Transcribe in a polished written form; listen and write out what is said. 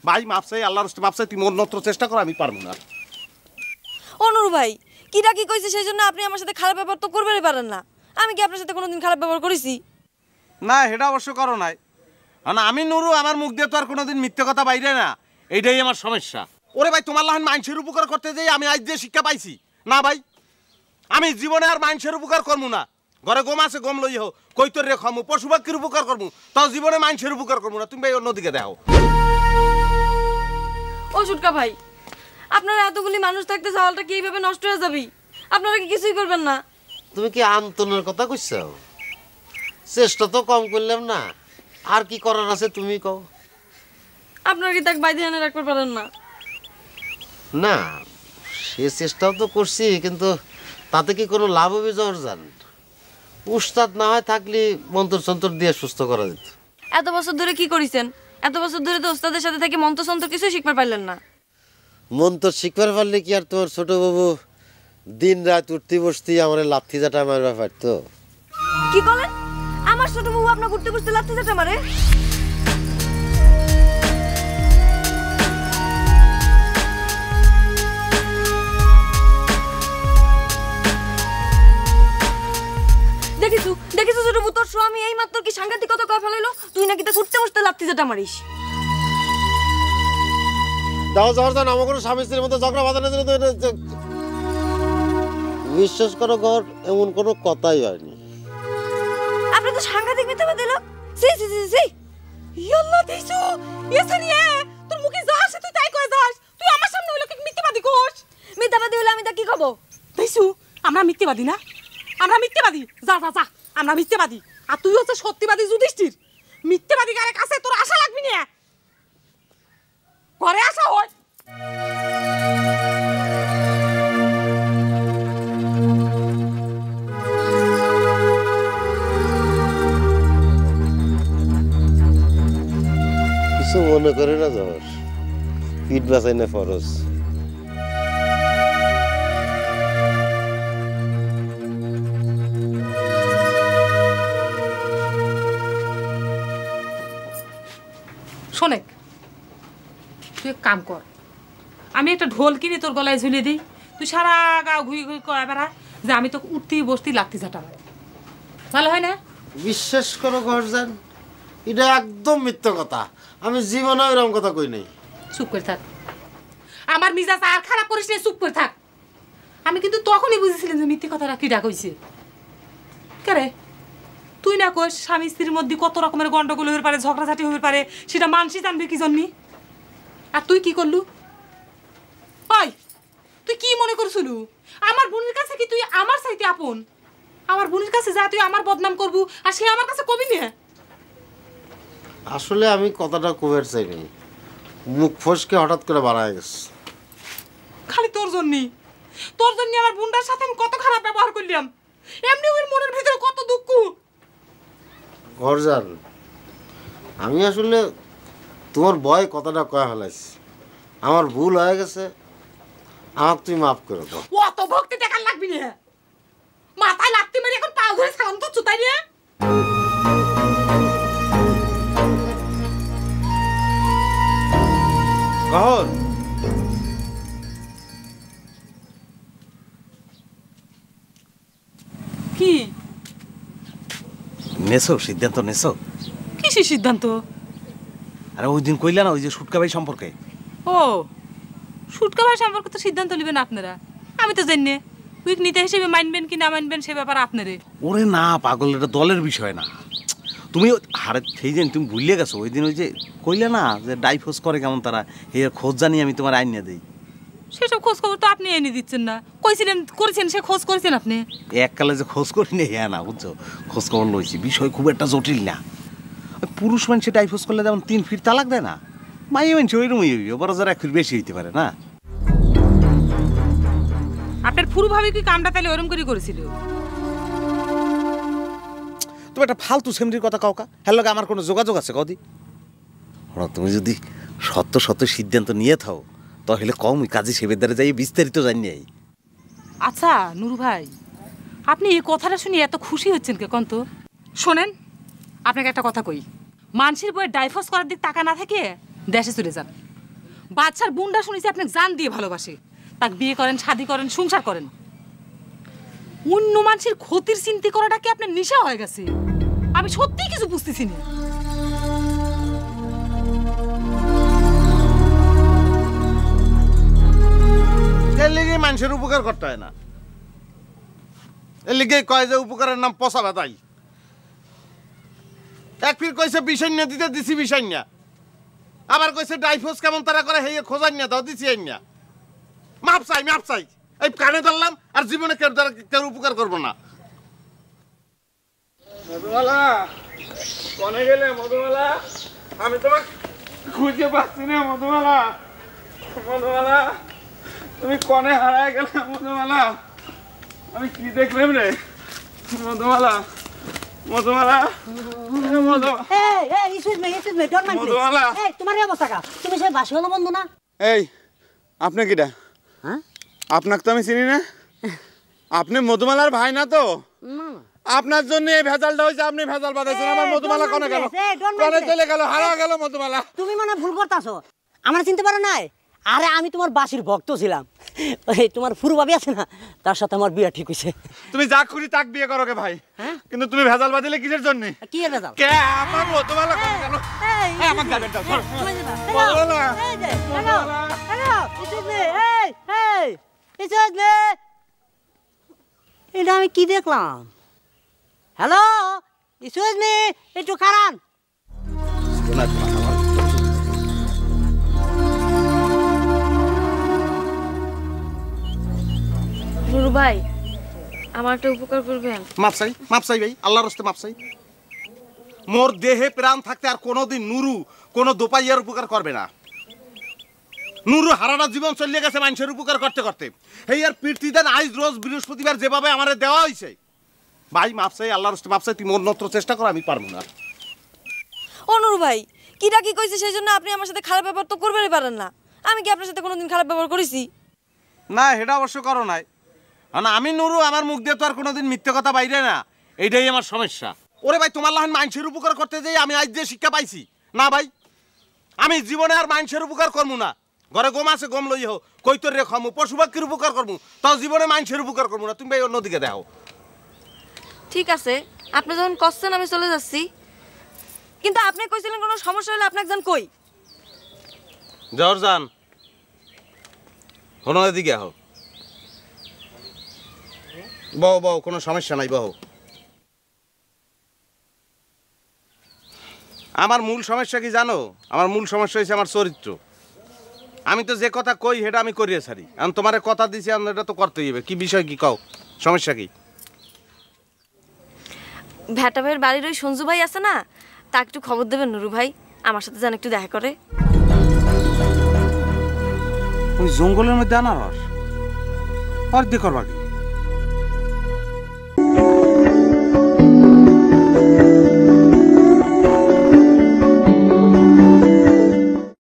ভাই মাপ চাই, আল্লাহর রাস্তায় মাপ চাই, তুমি অন্যত্র চেষ্টা করো, আমি পারবো না। অনুর ভাই কিটা কি কইছে সেই জন্য আপনি আমার সাথে খারাপ ব্যবহার তো করবেনই পারেন না। আমি কি আপনার সাথে কোনোদিন খারাপ ব্যবহার করেছি? না, এটা অবশ্য করো নাই। কারণ আমি নুরু, আমার মুখ দিয়ে তো আর কোনোদিন মিথ্যে কথা বাইরে না, এইটাই আমার সমস্যা। ওরে ভাই, তোমার লাহান মানুষের উপকার করতে যাই আমি আজ যে শিক্ষা পাইছি না ভাই, আমি জীবনে আর মানুষের উপকার করবো না। ঘরে গম আছে গম লই হোক, কৈতর রে খামু, পশু পাখির উপকার করবো, তাও জীবনে মানুষের উপকার করবো না। তুমি ভাই অন্যদিকে দেখো। ও সুটকা ভাই, আপনারা এতগুলি মানুষ থাকতে চাওয়ালটা কি এইভাবে নষ্ট হয়ে যাবে? আপনারা কি কিছুই করবেন না? তুমি কি আন্তনের কথা কইছো? চেষ্টা তো কম করলাম না, আর কি করার আছে তুমি কও। আপনারা কি তাকে বাইরে এনে রাখতে পারেন না? না, সে চেষ্টাও তো করছি, কিন্তু তাতে কি কোনো লাভ হবে জর্জান? উস্তাদ না হয় থাকলে মন্ত্র সন্তর দিয়ে সুস্থ করা যেত। এত বছর ধরে কি করেছেন? এত বছর ধরে তো ওস্তাদের সাথে থেকে মন্ত্রসন্ত্র কিছুই শিখতে পারলেন না। মন্ত্র শিখবার পারলে কি আর তোমার ছোট বাবু দিন রাত উঠতে বসতে আমার লাথি জাটা মারবা পারতো? কি বলেন? আমার ছোট বউ আপনার ঘুরতে বসতে লাথি জাটা মারে? দেখিস ছোট বউ, তোর স্বামী এই মাত্র কি সাংঘাতিক কথা কয়ে ফেলাইলো, তুই নাকি তা ঘুরতে বসতে লাথি জাটা মারিস। দাও জর্জান, আমার কোনো স্বামী স্ত্রীর মধ্যে ঝগড়া বাঁধানোর জন্য বিশ্বাস করো ঘর এমন কোনো কথাই হয়নি। আপনি তো সাংঘাতিক মিথ্যাবাদী দিল। সেই সেই সেই সেই ইয়াল্লাহ দিছু এসনি এ তোর মুখে যা আসে তুই তাই কই যাস। তুই আমার সামনে হইলো কি মিথ্যাবাদী কোস? মিথ্যাবাদী হইলে আমি তা কি কব? দিছু আমরা মিথ্যাবাদী না, আমরা মিথ্যাবাদী। যা যা যা, আমরা মিথ্যাবাদী। আর তুই হচ্ছে সত্যবাদী যুধিষ্ঠির। মিথ্যাবাদী কারে কাছে তোর আশা লাগবি না, ঘরে আসা হয়। কিছু মনে করে না জহর, পিঠ বাঁচাই না ফরজ। শোনেক, তুই এক কাম কর, আমি একটা ঢোল কিনে তোর গলায় ঝুলিয়ে দিই, তুই সারা গাও ঘুরি ঘুরি কয় বেড়া যে আমি তোকে উঠতেই বসতেই লাথি ঝাঁটা মারি। ভালো হয় না? বিশ্বাস করো ঘরজান, এটা একদম মিথ্যা কথা। আমি জীবনে এরকম কথা কই নাই। চুপ করে থাক, আমার মিজাজ আর খারাপ করিস না, চুপ করে থাক। আমি কিন্তু তখনই বুঝেছিলাম যে মিথ্যে কথাটা কিডা কইছে। কে তুই না কইস স্বামী স্ত্রীর মধ্যে কত রকমের গন্ডগোল হতে পারে, ঝগড়াঝাটি হতে পারে, সেটা মানুষই জানবে কি জন্যে। আর তুই কি করলু? ওই তুই কি মনে করছিল আমার বোনের কাছে কি তুই আমার চাইতে আপন? আমার বোনের কাছে যা তুই আমার বদনাম করবু, আর সে আমার কাছে কবি না। আসলে আমি কথাটা কবের চাই নাই, মুখ ফসকে হঠাৎ করে বাড়ায় গেছে। খালি তোর জন্যই, তোর জন্য আমার বোনটার সাথে আমি কত খারাপ ব্যবহার করলাম। এমনি ওর মনের ভিতরে কত দুঃখ। ঘরজান, আমি আসলে তোমার ভয় কথাটা কয়া ফেলাইছি, আমার ভুল হয়ে গেছে, আমাকে তুই মাফ করে দাও। অত ভক্তি দেখার লাগবি না, মাথায় লাগতে মারি এখন পাও ধরে সালাম তো চুতাই রে। কখন কি নেছো সিদ্ধান্ত নেছো? কিসের সিদ্ধান্ত? আরে ওই দিন কইলা না ওই যে সুটকা ভাই সম্পর্কে। ও সুটকা ভাই সম্পর্কে তো সিদ্ধান্ত নেবেন আপনারা, আমি তো জানি না। উইক নিতে হিসেবে মানবেন কি না মানবেন সে ব্যাপার আপনারে। ওরে না পাগল, এটা দলের বিষয় না। তুমি হারে সেই দিন তুমি ভুলিয়ে গেছো, ওই দিন ওই যে কইলে না যে ডাইভোর্স করে কেমন তারা, এর খোঁজ জানি আমি তোমার আইন দিই। সেসব খোঁজ খবর তো আপনি এনে দিচ্ছেন না, কইছিলেন করেছেন, সে খোঁজ করেছেন আপনি। এককালে যে খোঁজ করি না হ্যাঁ না, বুঝছো, খোঁজ খবর লইছি, বিষয় খুব একটা জটিল না। পুরুষ মানুষে ডাইভোর্স করলে যেমন 3 ফিট তালাক দেয় না, মাইয়ে মানুষ ওইরকমই হইবে, বড় যারা 1 ফিট বেশি হইতে পারে না। আপনার ফুরু ভাবে কি কামটা তাহলে ওরম করে করেছিল? তুমি একটা ফালতু সেমরির কথা কাউকা, হ্যাঁ লোক আমার কোনো যোগাযোগ আছে কদি? তুমি যদি সত্য সত্য সিদ্ধান্ত নিয়ে থাও তাহলে কম কাজী সেবেদারে যাই বিস্তারিত জানি। আচ্ছা নুরু ভাই, আপনি এই কথাটা শুনে এত খুশি হচ্ছেন কে কন্ত? শোনেন, আপনাকে একটা কথা কই, মানুষের বইয়ের ডাইভোর্স করার দিক টাকা না থাকে দেশে চলে যান। বাচ্চার বুনটা শুনেছি আপনি জান দিয়ে ভালোবাসে, তাকে বিয়ে করেন, শাদি করেন, সংসার করেন। অন্য মানুষের ক্ষতির চিন্তা করাটা কি আপনার নেশা হয়ে গেছে? আমি সত্যিই কিছু বুঝতেছি না। এর লিগে মানুষের উপকার করতে হয় না, এর লিগে কয় যে উপকারের নাম পচা বাতাই। এক ফির কইছে বিষণ্য দিতে দিছি বিষণ্য, আবার কইছে ডাইফোস কেমন তারা করে হেয়ে খোঁজাই না দাও দিছি না। মাপ চাই এই কানে ধরলাম আর জীবনে কেউ উপকার করবো না। মধুমালা, কনে গেলে মধুমালা? আমি তোমাকে খুঁজে পাচ্ছি না মধুমালা। মধুমালা, তুমি কনে হারায় গেলে মধুমালা? আমি কি দেখলাম রে মধুমালা? মধুমালা, মধুমালা। তুমি সে বাসি হলো বন্ধু না? এই আপনি কিটা? হ্যাঁ, আপনাকে তো আমি চিনি না। আপনি মধুমালার ভাই না তো? আপনার জন্য এই ভেজালটা হয়েছে, আপনি ভেজাল বাঁধাইছেন। আমার মধুমালা কনে গেল? কনে চলে গেল, হারা গেল মধুমালা। তুমি মানে ভুল করতেছো, আমার চিনতে পারো নাই? আরে আমি তোমার বাসির ভক্ত ছিলাম। ওই তোমার ফুরু ভাবি আছে না, তার সাথে আমার বিয়ে ঠিক হইছে। তুমি যা খুশি তাক বিয়ে করো গে ভাই, কিন্তু তুমি ভেজাল বাঁধিলে কিসের জন্য? কি এর ভেজাল? কে আমার মধুমালা কনে গেল? আমার গাবের দাও, ধর। মধুমালা, এটা আমি কি দেখলাম? হ্যালো, ইসুজ মি, একটু খারান। নুরু ভাই, আমার একটা উপকার করবেন? মাপ চাই ভাই, আল্লাহর রাস্তে মাপ চাই। মোর দেহে প্রাণ থাকতে আর কোনোদিন নুরু কোনো দোপাইয়ার উপকার করবে না। নুরু হারাটা জীবন চলিয়ে গেছে মানুষের উপকার করতে করতে। এই আর পীর্তিদান আজ রোজ বৃহস্পতিবার যেভাবে আমারে দেওয়া হয়েছে, ভাই মাপ চাই, আল্লাহর রাস্তে মাপ চাই। তুই মোর নত্র চেষ্টা কর, আমি পারবো না। ও নুরু ভাই, কিটা কি কইছে সেই জন্য আপনি আমার সাথে খারাপ ব্যবহার তো করবেনই পারেন না। আমি কি আপনার সাথে কোনোদিন খারাপ ব্যবহার করেছি? না, সেটা অবশ্য করো নাই। না, আমি নুরু আমার মুখ দিয়ে তো আর কোনোদিন মিথ্যে কথা বাইরে না, এইটাই আমার সমস্যা। ওরে ভাই, তোমার লাহান মানুষের উপকার করতে যাই আমি আজ যে শিক্ষা পাইছি না ভাই, আমি জীবনে আর মানুষের উপকার করবো না। ঘরে গম আছে, গম লই হোক, কৈতর রে খামু, পশু পাখির উপকার করবো, তাও জীবনে মানুষের উপকার করবো না। তুমি ভাই অন্যদিকে দেখো। ঠিক আছে, আপনি যখন কচ্ছেন আমি চলে যাচ্ছি, কিন্তু আপনি কইছিলেন কোনো সমস্যা হলে আপনাকে যান কই? জর্জান হনো এদিকে আহ, বহ বহ, কোনো সমস্যা নাই, বহ। আমার মূল সমস্যা কি জানো? আমার মূল সমস্যা হয়েছে আমার চরিত্র। আমি তো যে কথা কই সেটা আমি করিয়ে ছাড়ি। আমি তোমার কথা দিছি, এটা তো করতেই হবে। কি বিষয়, কি কও, সমস্যা কি? ভ্যাটা ভাইয়ের বাড়ির ওই সঞ্জু ভাই আছে না, তা একটু খবর দেবেন নুরু ভাই, আমার সাথে যেন একটু দেখা করে। ওই জঙ্গলের মধ্যে আনারস আর দিয়ে করবা কি?